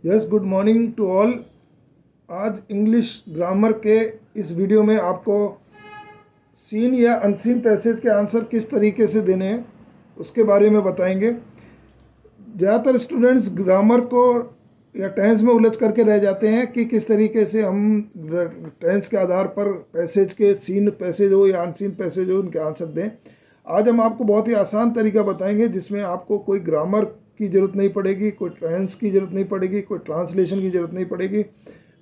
Yes, good morning to all. आज English grammar के इस वीडियो में आपको सीन या अनसीन पैसेज के आंसर किस तरीके से देने हैं उसके बारे में बताएंगे। ज़्यादातर स्टूडेंट्स ग्रामर को या टेंस में उलझ करके रह जाते हैं कि किस तरीके से हम टेंस के आधार पर पैसेज के सीन पैसेज हो या अनसीन पैसेज हो उनके आंसर दें। आज हम आपको बहुत ही आसान तरीका बताएंगे जिसमें आपको कोई ग्रामर की ज़रूरत नहीं पड़ेगी, कोई टेंस की ज़रूरत नहीं पड़ेगी, कोई ट्रांसलेशन की ज़रूरत नहीं पड़ेगी।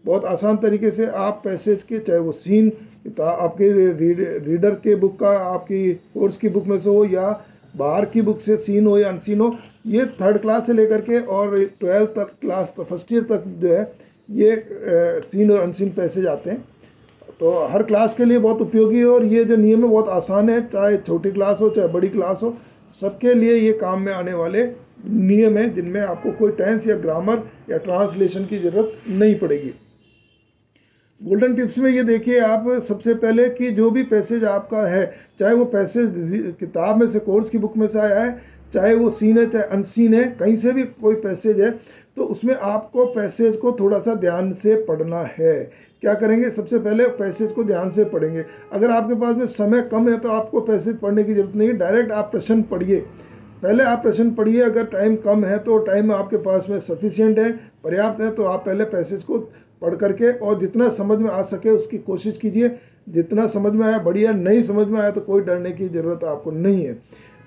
बहुत आसान तरीके से आप पैसेज के, चाहे वो सीन आपके रीडर के बुक का, आपकी कोर्स की बुक में से हो या बाहर की बुक से सीन हो या अनसीन हो, ये 3rd क्लास से लेकर के और 12th तक क्लास फर्स्ट ईयर तक जो है ये सीन और अनसीन पैसेज आते हैं। तो हर क्लास के लिए बहुत उपयोगी है और ये जो नियम है बहुत आसान है, चाहे छोटी क्लास हो चाहे बड़ी क्लास हो, सबके लिए ये काम में आने वाले नियम है जिनमें आपको कोई टेंस या ग्रामर या ट्रांसलेशन की ज़रूरत नहीं पड़ेगी। गोल्डन टिप्स में ये देखिए आप सबसे पहले कि जो भी पैसेज आपका है, चाहे वो पैसेज किताब में से, कोर्स की बुक में से आया है, चाहे वो सीन है चाहे अनसीन है, कहीं से भी कोई पैसेज है, तो उसमें आपको पैसेज को थोड़ा सा ध्यान से पढ़ना है। क्या करेंगे, सबसे पहले पैसेज को ध्यान से पढ़ेंगे। अगर आपके पास में समय कम है तो आपको पैसेज पढ़ने की ज़रूरत नहीं है, डायरेक्ट आप प्रश्न पढ़िए। पहले आप प्रश्न पढ़िए। अगर टाइम कम है तो टाइम आपके पास में सफिशिएंट है, पर्याप्त है, तो आप पहले पैसेज को पढ़ करके और जितना समझ में आ सके उसकी कोशिश कीजिए। जितना समझ में आया बढ़िया, नहीं समझ में आया तो कोई डरने की ज़रूरत आपको नहीं है।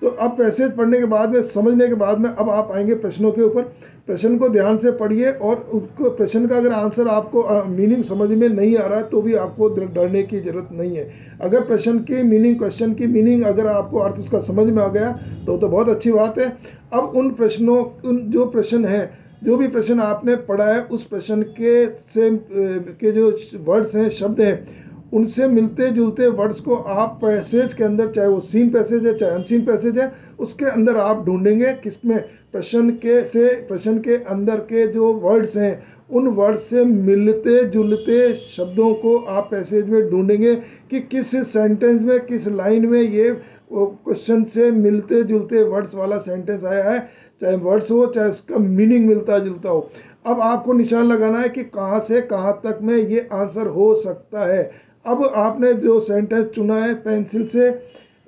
तो अब पैसेज पढ़ने के बाद में, समझने के बाद में, अब आप आएंगे प्रश्नों के ऊपर। प्रश्न को ध्यान से पढ़िए और उसको, प्रश्न का अगर आंसर आपको मीनिंग समझ में नहीं आ रहा है तो भी आपको डरने की ज़रूरत नहीं है। अगर प्रश्न की मीनिंग, क्वेश्चन की मीनिंग, अगर आपको अर्थ उसका समझ में आ गया तो बहुत अच्छी बात है। अब उन प्रश्नों, जो प्रश्न हैं, जो भी प्रश्न आपने पढ़ा है, उस प्रश्न के जो वर्ड्स हैं, शब्द हैं, उनसे मिलते जुलते वर्ड्स को आप पैसेज के अंदर, चाहे वो सीन पैसेज है चाहे अनसीन पैसेज है, उसके अंदर आप ढूंढेंगे। किसमें, प्रश्न के अंदर के जो वर्ड्स हैं, उन वर्ड्स से मिलते जुलते शब्दों को आप पैसेज में ढूंढेंगे कि किस सेंटेंस में, किस लाइन में ये क्वेश्चन से मिलते जुलते वर्ड्स वाला सेंटेंस आया है, चाहे वर्ड्स हो चाहे उसका मीनिंग मिलता जुलता हो। अब आपको निशान लगाना है कि कहाँ से कहाँ तक में ये आंसर हो सकता है। अब आपने जो सेंटेंस चुना है पेंसिल से,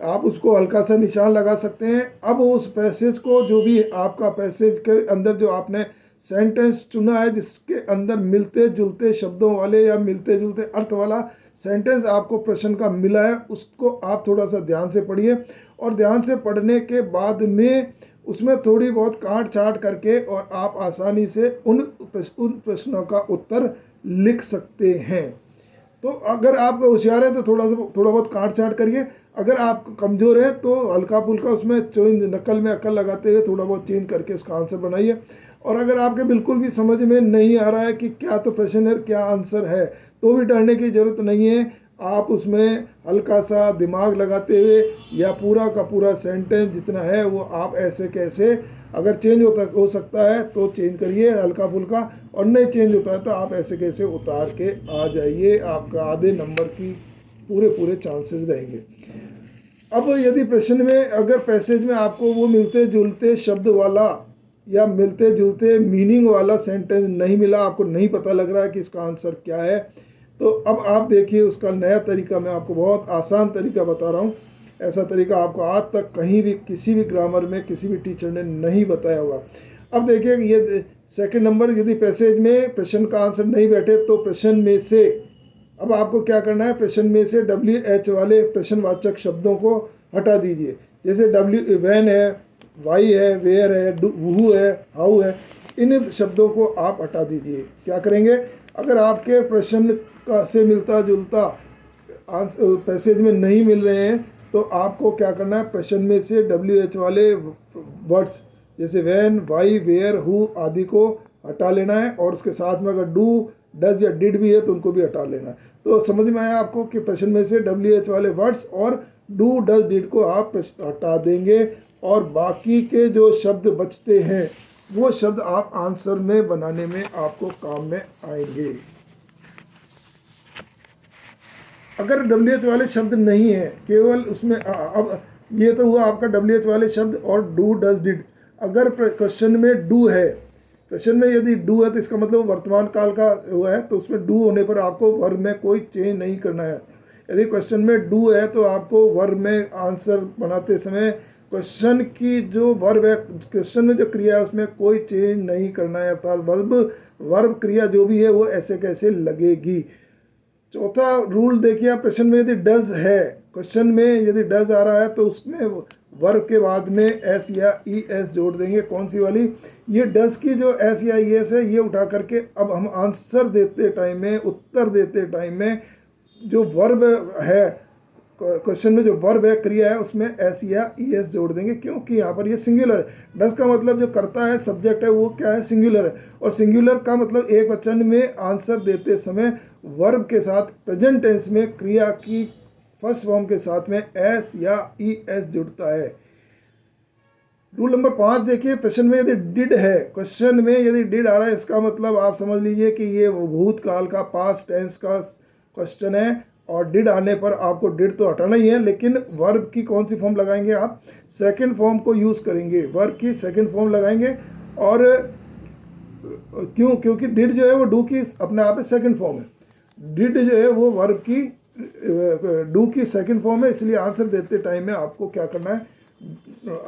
आप उसको हल्का सा निशान लगा सकते हैं। अब उस पैसेज को, जो भी आपका पैसेज के अंदर जो आपने सेंटेंस चुना है जिसके अंदर मिलते जुलते शब्दों वाले या मिलते जुलते अर्थ वाला सेंटेंस आपको प्रश्न का मिला है, उसको आप थोड़ा सा ध्यान से पढ़िए। और ध्यान से पढ़ने के बाद में उसमें थोड़ी बहुत काट छाट करके और आप आसानी से उन प्रश्नों का उत्तर लिख सकते हैं। तो अगर आप होशियार हैं तो थोड़ा बहुत काट छाट करिए। अगर आप कमज़ोर हैं तो हल्का फुल्का उसमें चेंज, नकल में अकल लगाते हुए थोड़ा बहुत चेंज करके उसका आंसर बनाइए। और अगर आपके बिल्कुल भी समझ में नहीं आ रहा है कि क्या तो प्रश्न है क्या आंसर है, तो भी डरने की ज़रूरत नहीं है। आप उसमें हल्का सा दिमाग लगाते हुए या पूरा का पूरा सेंटेंस जितना है वो आप ऐसे कैसे, अगर चेंज हो सकता है तो चेंज करिए हल्का फुल्का, और नहीं चेंज होता है तो आप ऐसे कैसे उतार के आ जाइए। आपका आधे नंबर की पूरे चांसेस रहेंगे। अब यदि प्रश्न में, अगर पैसेज में आपको वो मिलते जुलते शब्द वाला या मिलते जुलते मीनिंग वाला सेंटेंस नहीं मिला, आपको नहीं पता लग रहा है कि इसका आंसर क्या है, तो अब आप देखिए उसका नया तरीका। मैं आपको बहुत आसान तरीका बता रहा हूँ। ऐसा तरीका आपको आज तक कहीं भी, किसी भी ग्रामर में, किसी भी टीचर ने नहीं बताया होगा। अब देखिए ये सेकंड नंबर, यदि पैसेज में प्रश्न का आंसर नहीं बैठे तो प्रश्न में से, अब आपको क्या करना है, प्रश्न में से WH वाले प्रश्नवाचक शब्दों को हटा दीजिए। जैसे वैन है, वाई है, वेयर है, वहू है, हाउ है, इन शब्दों को आप हटा दीजिए। क्या करेंगे, अगर आपके प्रश्न का से मिलता जुलता आंसर पैसेज में नहीं मिल रहे हैं तो आपको क्या करना है, प्रश्न में से WH वाले वर्ड्स जैसे वैन, वाई, वेयर, हु आदि को हटा लेना है, और उसके साथ में अगर डू, डज या डिड भी है तो उनको भी हटा लेना है। तो समझ में आया आपको कि प्रश्न में से WH वाले वर्ड्स और डू, डज, डिड को आप हटा देंगे, और बाकी के जो शब्द बचते हैं वो शब्द आप आंसर में बनाने में आपको काम में आएंगे। अगर WH वाले शब्द नहीं है, केवल उसमें अब ये तो हुआ आपका WH वाले शब्द और डू, डज, डिड। अगर क्वेश्चन में डू है, प्रश्न में यदि डू है तो इसका मतलब वर्तमान काल का हुआ है, तो उसमें डू होने पर आपको वर्ब में कोई चेंज नहीं करना है। यदि क्वेश्चन में डू है तो आपको वर्ब में आंसर बनाते समय क्वेश्चन की जो वर्ब है, क्वेश्चन में जो क्रिया है उसमें कोई चेंज नहीं करना है, अर्थात वर्ब क्रिया जो भी है वो ऐसे कैसे लगेगी। चौथा रूल देखिए आप, प्रश्न में यदि डज है, क्वेश्चन में यदि डज आ रहा है तो उसमें वर्ब के बाद में एस या ई एस जोड़ देंगे। कौन सी वाली? ये डज की जो एस या ई एस है ये उठा करके अब हम आंसर देते टाइम में, उत्तर देते टाइम में जो वर्ब है, क्वेश्चन में जो वर्ब है, क्रिया है, उसमें एस या ई एस जोड़ देंगे, क्योंकि यहाँ पर ये सिंगुलर है। डज का मतलब जो करता है, सब्जेक्ट है, वो क्या है? सिंगुलर है। और सिंगुलर का मतलब एक वचन में आंसर देते समय वर्ब के साथ प्रेजेंट टेंस में क्रिया की फर्स्ट फॉर्म के साथ में एस या ई एस जुड़ता है। रूल नंबर 5 देखिए, प्रश्न में यदि डिड है, क्वेश्चन में यदि डिड आ रहा है, इसका मतलब आप समझ लीजिए कि ये भूतकाल का पास्ट टेंस का क्वेश्चन है, और डिड आने पर आपको डिड तो हटाना ही है, लेकिन वर्ब की कौन सी फॉर्म लगाएंगे? आप सेकंड फॉर्म को यूज़ करेंगे, वर्ब की सेकंड फॉर्म लगाएंगे। और क्यों? क्योंकि डिड जो है वो डू की अपने आप में सेकंड फॉर्म है। डिड जो है वो वर्ब की डू की सेकंड फॉर्म है, इसलिए आंसर देते टाइम में आपको क्या करना है?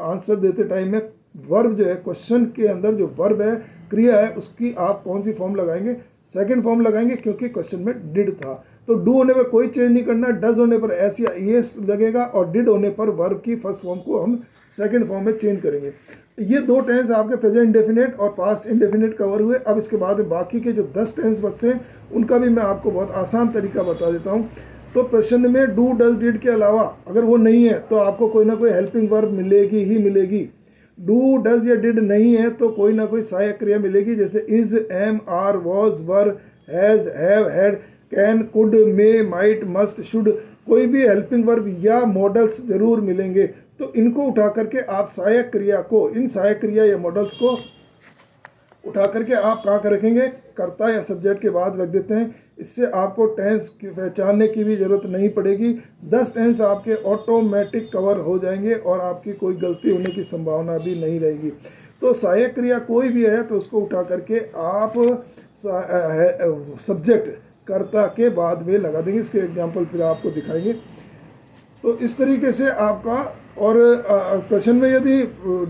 आंसर देते टाइम में वर्ब जो है, क्वेश्चन के अंदर जो वर्ब है, क्रिया है, उसकी आप कौन सी फॉर्म लगाएंगे? सेकंड फॉर्म लगाएंगे, क्योंकि क्वेश्चन में डिड था। तो डू होने पर कोई चेंज नहीं करना, डज होने पर एस या ई एस लगेगा, और डिड होने पर वर्ब की फर्स्ट फॉर्म को हम सेकंड फॉर्म में चेंज करेंगे। ये 2 टेंस आपके प्रेजेंट इंडेफिनिट और पास्ट इंडेफिनिट कवर हुए। अब इसके बाद बाकी के जो 10 टेंस बचते हैं उनका भी मैं आपको बहुत आसान तरीका बता देता हूँ। तो प्रश्न में डू, डज, डिड के अलावा अगर वो नहीं है तो आपको कोई ना कोई हेल्पिंग वर्ब मिलेगी ही मिलेगी। डू, डज या डिड नहीं है तो कोई ना कोई सहायक क्रिया मिलेगी, जैसे is, am, are, was, were, has, have, had, can, could, may, might, must, should, कोई भी हेल्पिंग वर्ब या मॉडल्स जरूर मिलेंगे। तो इनको उठा करके आप सहायक क्रिया को, इन सहायक क्रिया या मॉडल्स को उठा करके आप कहाँ कर रखेंगे? कर्ता या सब्जेक्ट के बाद रख देते हैं। इससे आपको टेंस पहचानने की भी ज़रूरत नहीं पड़ेगी। 10 टेंस आपके ऑटोमेटिक कवर हो जाएंगे और आपकी कोई गलती होने की संभावना भी नहीं रहेगी। तो सहायक क्रिया कोई भी है तो उसको उठा करके आप सब्जेक्ट, कर्ता के बाद में लगा देंगे। इसके एग्जाम्पल फिर आपको दिखाएंगे। तो इस तरीके से आपका, और प्रश्न में यदि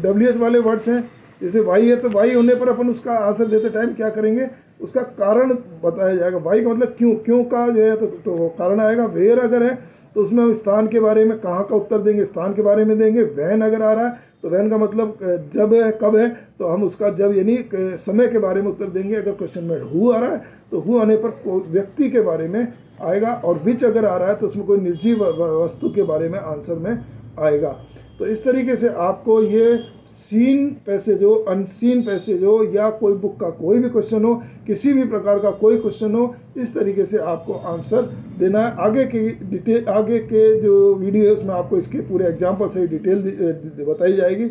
WH वाले वर्ड्स हैं, जैसे वाई है, तो वाई होने पर अपन उसका आंसर देते टाइम क्या करेंगे? उसका कारण बताया जाएगा। वाई का मतलब क्यों, क्यों का जो है तो कारण आएगा। वेयर अगर है तो उसमें हम स्थान के बारे में कहाँ का उत्तर देंगे? स्थान के बारे में देंगे। वैन अगर आ रहा है तो वैन का मतलब जब है, कब है, तो हम उसका जब यानी समय के बारे में उत्तर देंगे। अगर क्वेश्चन में हु आ रहा है तो हु आने पर कोई व्यक्ति के बारे में आएगा, और विच अगर आ रहा है तो उसमें कोई निर्जीव वस्तु के बारे में आंसर में आएगा। तो इस तरीके से आपको ये सीन पैसेज हो, अनसीन पैसेज हो, या कोई बुक का कोई भी क्वेश्चन हो, किसी भी प्रकार का कोई क्वेश्चन हो, इस तरीके से आपको आंसर देना है। आगे की डिटेल, आगे के जो वीडियो है उसमें आपको इसके पूरे एग्जाम्पल से डिटेल बताई जाएगी।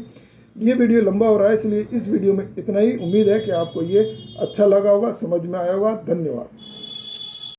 ये वीडियो लंबा हो रहा है, इसलिए इस वीडियो में इतना ही। उम्मीद है कि आपको ये अच्छा लगा होगा, समझ में आया होगा। धन्यवाद।